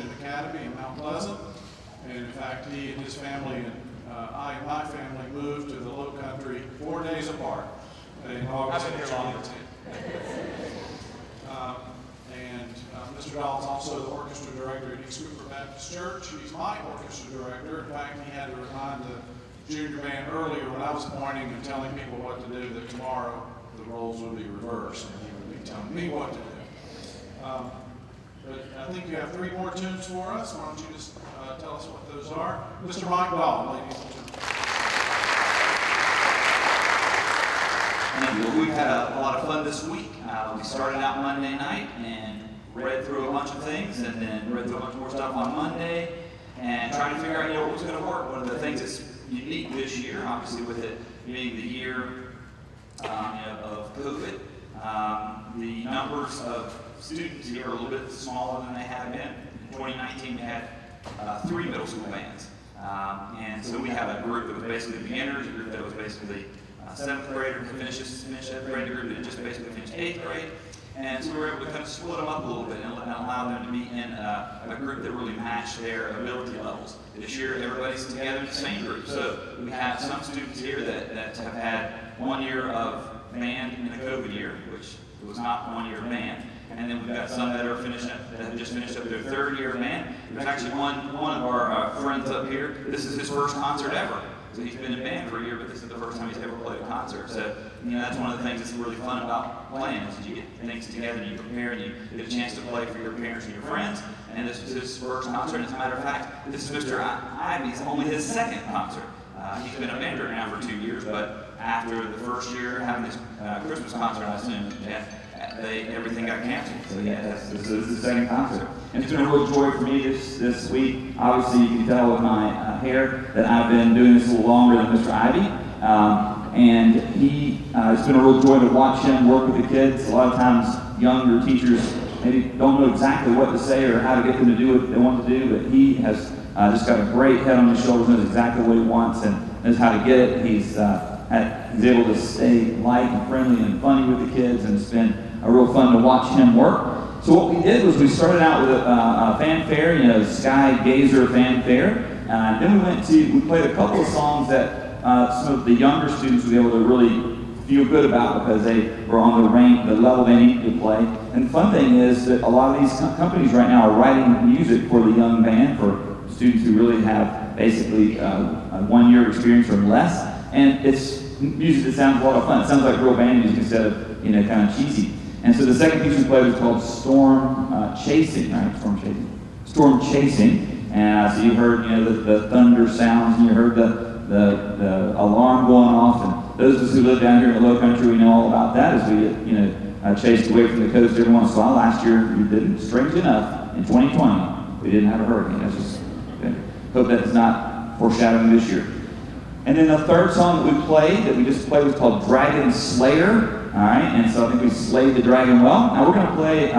Christian Academy in Mount Pleasant. And in fact, he and his family and I and my family moved to the Low Country 4 days apart in August of 2010. Mr. Dahl's also the orchestra director at East Cooper Baptist Church. He's my orchestra director. In fact, he had to remind the junior band earlier when I was pointing and telling people what to do that tomorrow the roles would be reversed and he would be telling me what to do. But I think you have 3 more tunes for us. Why don't you just tell us what those are? Mr. Mike Dahl, ladies and gentlemen. Thank you. We've had a lot of fun this week. We started out Monday night and read through a bunch of things, and then read through a bunch more stuff on Monday, and trying to figure out what was going to work. One of the things that's unique this year, obviously with it being the year of COVID, the numbers of students here are a little bit smaller than they have been. In 2019, we had 3 middle school bands, and so we have a group that was basically beginners, a group that was basically 7th grader to finish 7th grade, a group that just basically finished 8th grade. And so we were able to kind of split them up a little bit and allow them to be in a group that really matched their ability levels. This year, everybody's together in the same group. So we have some students here that have had 1 year of band in the COVID year, which was not 1 year of band. And then we've got some that have just finished up their 3rd year of band. There's actually one of our friends up here. This is his first concert ever. So he's been in band for a year, but this is the first time he's ever played a concert. So, that's one of the things that's really fun about playing is you get things together and you prepare and you get a chance to play for your parents and your friends. And this was his first concert. And as a matter of fact, this is Mr. Ivy's only his 2nd concert. He's been a band director now for 2 years, but after the first year having his Christmas concert, I assume, everything got canceled. So this is the 2nd concert. And it's been a real joy for me this week. Obviously, you can tell with my hair that I've been doing this a little longer than Mr. Ivy. And it's been a real joy to watch him work with the kids. A lot of times, younger teachers maybe don't know exactly what to say or how to get them to do what they want to do, but he has just got a great head on his shoulders, knows exactly what he wants and knows how to get it. He's able to stay light and friendly and funny with the kids, and it's been a real fun to watch him work. So what we did was we started out with a fanfare, Sky Gazer fanfare. Then we played a couple of songs that some of the younger students would be able to really feel good about because they were on the level they need to play. And the fun thing is that a lot of these companies right now are writing music for the young band, for students who really have basically a 1 year experience or less. And it's music that sounds a lot of fun. It sounds like real band music instead of, kind of cheesy. And so the second piece we played was called Storm Chasing, right? Storm Chasing. And so you heard, the thunder sounds, and you heard the alarm going off. And those of us who live down here in the Low Country, we know all about that as we get, chased away from the coast every once in a while. Last year we didn't. Strangely enough, in 2020, we didn't have a hurricane. That's just, hope that's not foreshadowing this year. And then the third song that we just played was called Dragon Slayer. All right, and so I think we slayed the dragon well. Now we're going to play,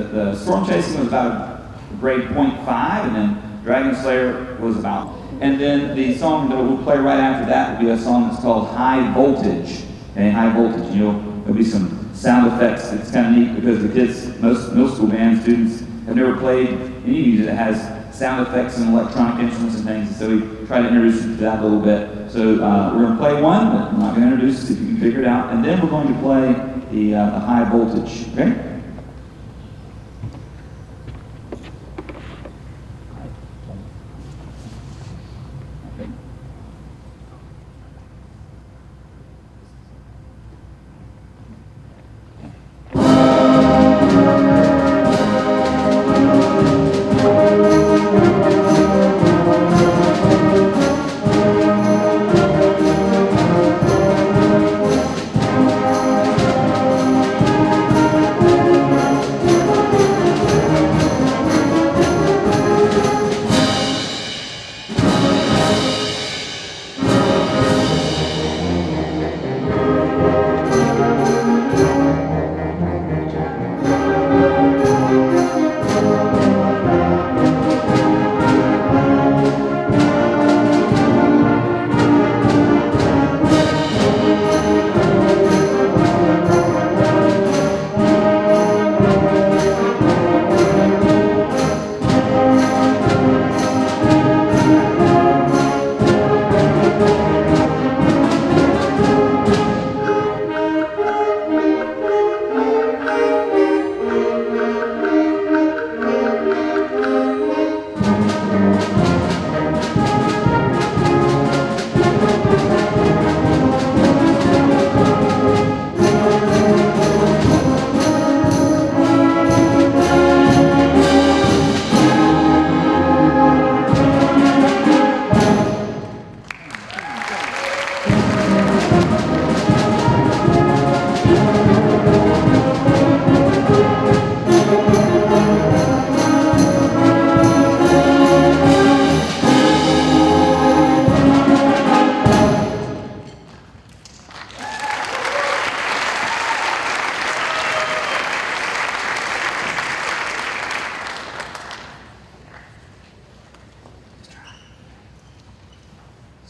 the Storm Chasing was about a grade 0.5, and then Dragon Slayer was about. And then the song that we'll play right after that will be a song that's called High Voltage. Okay, High Voltage, there'll be some sound effects. It's kind of neat because the kids, most middle school band students, have never played any music that has sound effects and electronic instruments and things, and so we try to introduce you to that a little bit. So we're going to play one, but I'm not going to introduce it if you can figure it out, and then we're going to play the High Voltage, okay?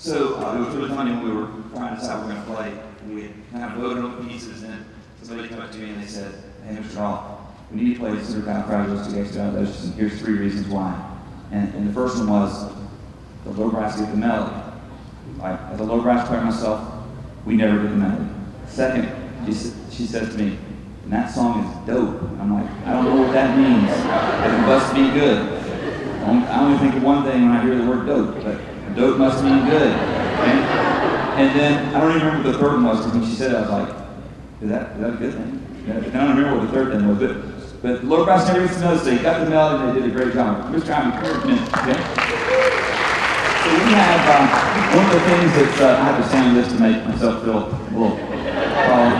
So it was really funny when we were trying to decide what we were going to play. We had kind of voted on the pieces, and somebody came up to me and they said, "Hey, Mr. Hall, we need to play supercalifragilisticexpialidocious, and here's 3 reasons why." And the first one was the low brass get the melody. As a low brass player myself, we never get the melody. Second, she says to me, "And that song is dope." I'm like, I don't know what that means, but it must be good. I only think of one thing when I hear the word dope, but dope must mean good. And then, I don't even remember what the third one was, because when she said it, I was like, is that a good thing? I don't remember what the third thing was, but low brass never gets to know, so they got the melody, and they did a great job. Mr. Ivan, come here a minute, okay? So we have, one of the things that I have to sound this to make myself feel a little taller.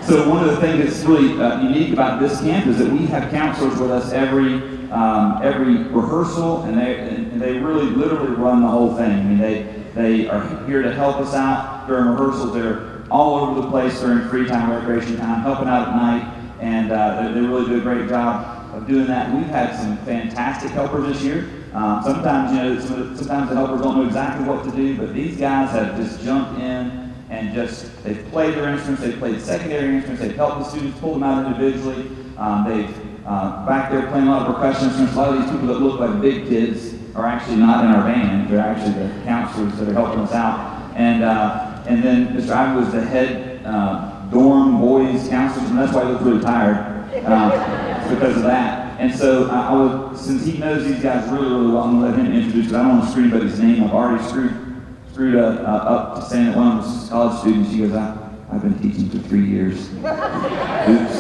So one of the things that's really unique about this camp is that we have counselors with us every rehearsal, and they really literally run the whole thing. I mean, they are here to help us out during rehearsals. They're all over the place during free time, recreation time, helping out at night, and they really do a great job of doing that. We've had some fantastic helpers this year. Sometimes, sometimes the helpers don't know exactly what to do, but these guys have just jumped in and they've played their instruments, they've played secondary instruments, they've helped the students pull them out individually. They've back there playing a lot of percussion instruments. A lot of these people that look like big kids are actually not in our band. They're actually the counselors that are helping us out. And then Mr. Ivan was the head dorm boys counselor, and that's why he looked really tired because of that. And so since he knows these guys really, really well, I'm going to let him introduce it. I don't want to screw anybody's name. I've already screwed up to saying that one of them college students. She goes, I've been teaching for 3 years. Oops.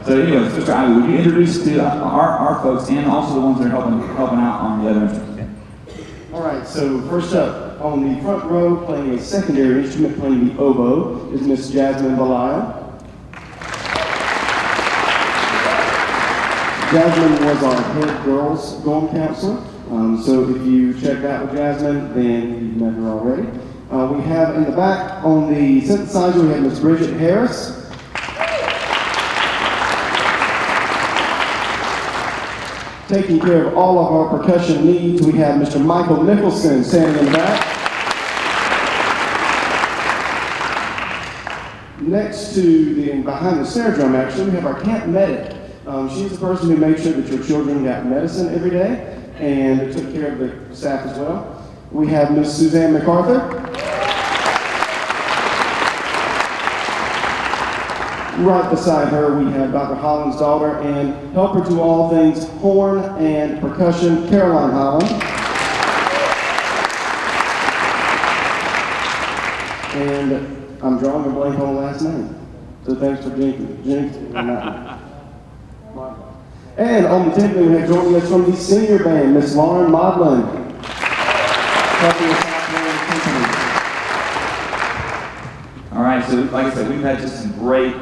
So anyway, Mr. Ivy, would you introduce to our folks and also the ones that are helping out on the other instruments? All right, so first up, on the front row, playing a secondary instrument, playing the oboe, is Miss Jasmine Balaya. Jasmine was our head girls dorm counselor. So if you checked out with Jasmine, then you've met her already. We have in the back on the synthesizer, we have Miss Bridget Harris. Taking care of all of our percussion needs, we have Mr. Michael Nicholson standing in the back. Next to behind the snare drum, actually, we have our camp medic. She's the person who made sure that your children got medicine every day and took care of the staff as well. We have Miss Suzanne MacArthur. Right beside her, we have Dr. Holland's daughter and helper to all things horn and percussion, Caroline Holland. And I'm drawing a blank on the last name. So thanks for jinxing on that one. And on the timpani, we have joining us from the senior band, Miss Lauren Modlin. Helping us out playing the timpani. All right, so like I said, we've had just some great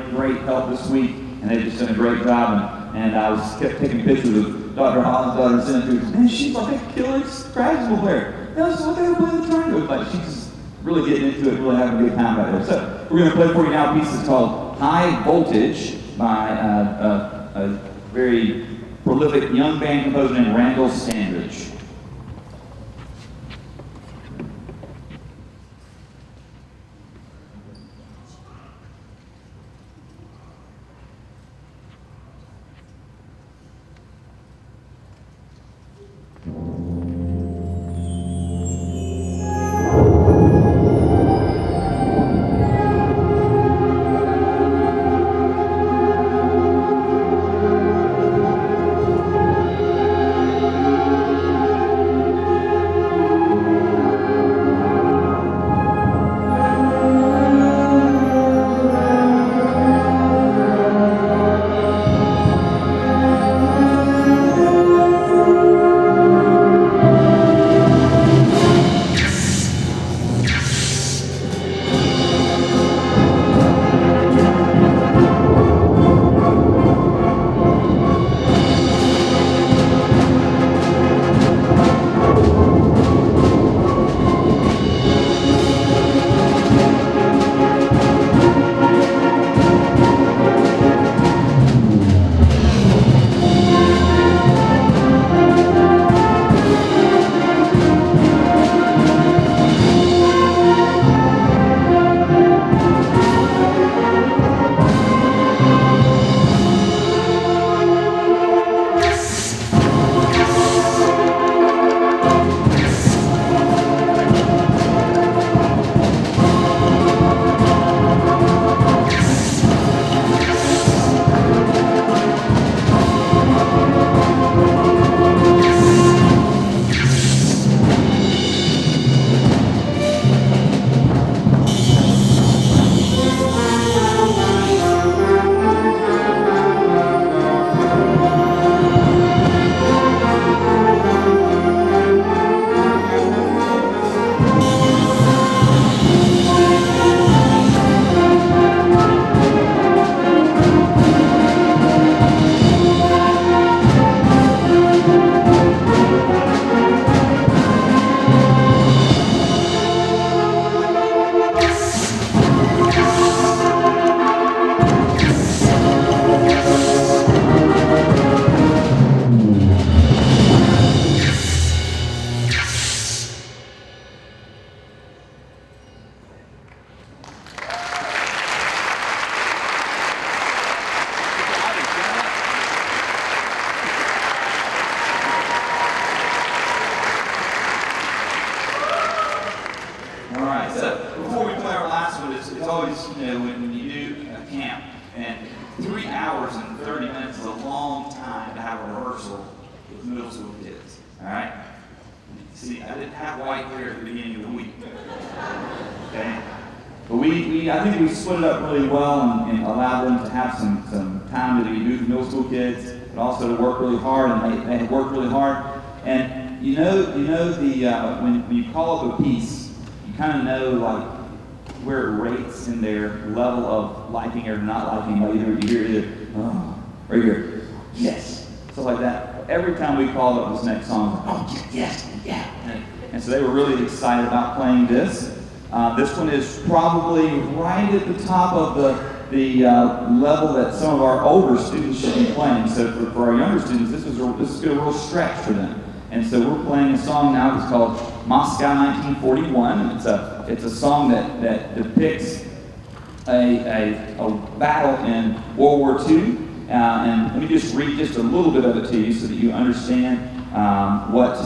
help this week, and they've just done a great job. And I kept taking pictures of Dr. Holland's daughter and sending it to her. Man, she's like a killer Scrabble player. That's what they were playing the triangle. Like she's just really getting into it, really having a good time out there. So we're going to play for you now a piece that's called High Voltage by a very prolific young band composer named Randall Sandridge. when you do a camp, and 3 hours and 30 minutes is a long time to have a rehearsal with middle school kids, all right? See, I didn't have white hair at the beginning of the week, okay? But I think we split it up really well and allowed them to have some time to do the middle school kids, but also to work really hard, and they had worked really hard. And you know when you call up a piece, you kind of know like where it rates in their level of liking or not liking. Like you hear either oh, or you hear yes, stuff like that. Every time we called up this next song, oh yes, yeah. And so they were really excited about playing this. This one is probably right at the top of the level that some of our older students should be playing. So for our younger students, this is a real stretch for them. And so we're playing a song now that's called Moscow 1941. It's a song that depicts a battle in World War II. And let me just read just a little bit of it to you so that you understand what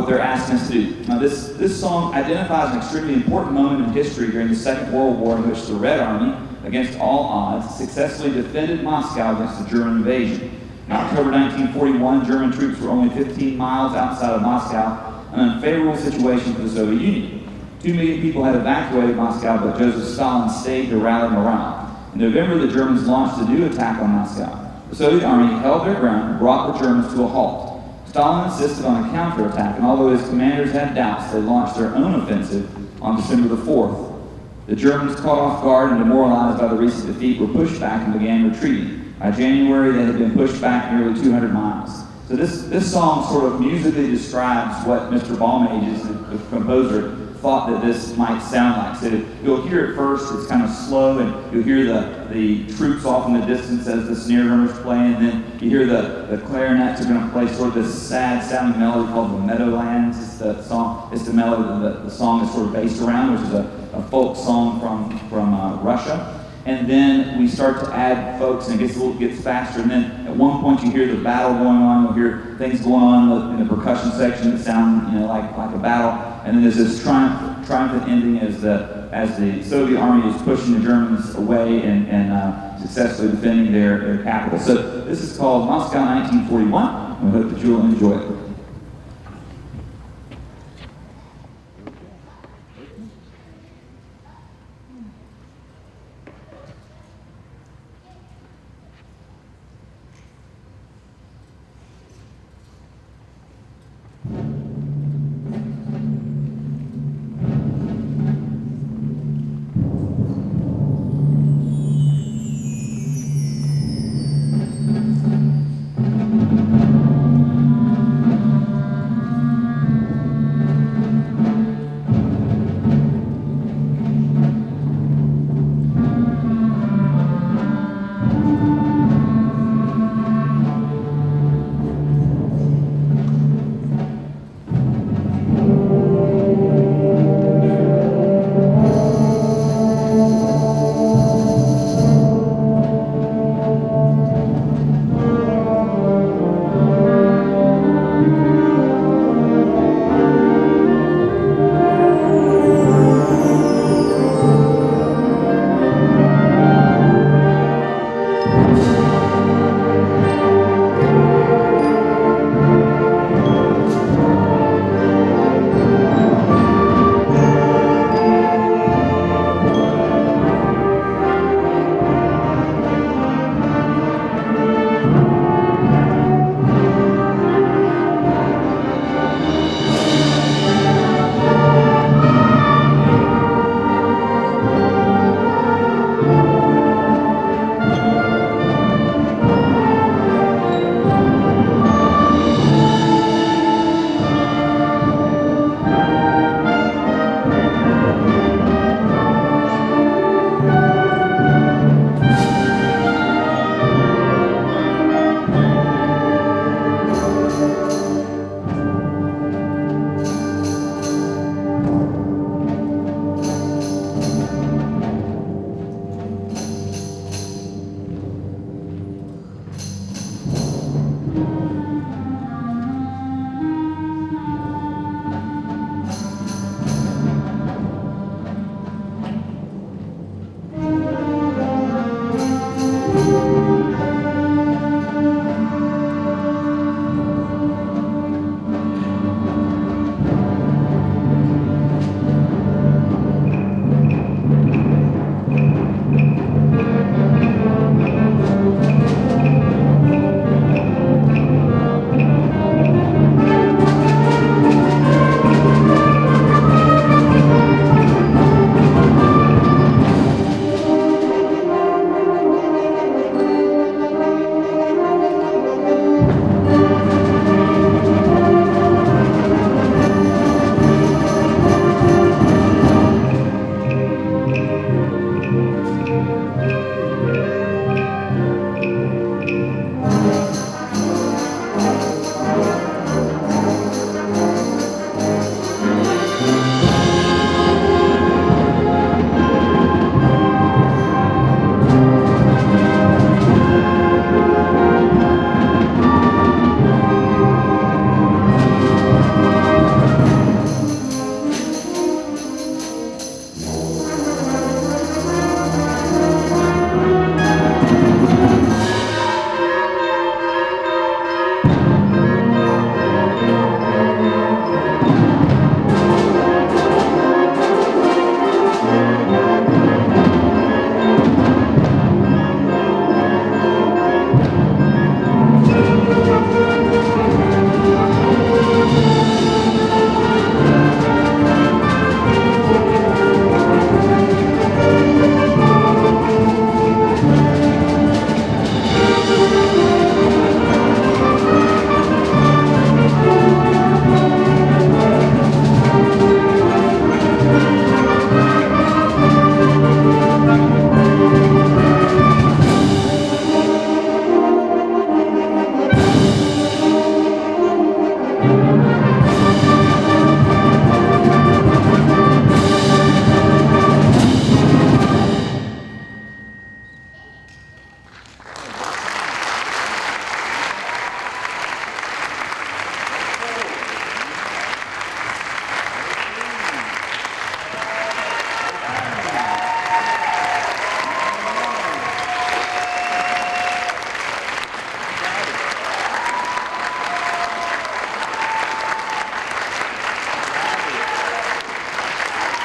they're asking us to do. Now, this song identifies an extremely important moment in history during the Second World War in which the Red Army, against all odds, successfully defended Moscow against the German invasion. In October 1941, German troops were only 15 miles outside of Moscow, an unfavorable situation for the Soviet Union. 2 million people had evacuated Moscow, but Joseph Stalin stayed to rally morale. In November, the Germans launched a new attack on Moscow. The Soviet Army held their ground and brought the Germans to a halt. Stalin insisted on a counterattack, and although his commanders had doubts, they launched their own offensive on December the 4th. The Germans, caught off guard and demoralized by the recent defeat, were pushed back and began retreating. By January, they had been pushed back nearly 200 miles. So this song sort of musically describes what Mr. Balmages, the composer, thought that this might sound like. So you'll hear it first, it's kind of slow, and you'll hear the troops off in the distance as the snare drummers play, and then you hear the clarinets are going to play sort of this sad sounding melody called the Meadowlands. It's the melody that the song is sort of based around, which is a folk song from Russia. And then we start to add folks, and it gets faster. And then at one point you hear the battle going on. You'll hear things going on in the percussion section that sound, like a battle. And then there's this triumphant ending as the Soviet army is pushing the Germans away and successfully defending their capital. So this is called Moscow 1941. We hope that you'll enjoy it.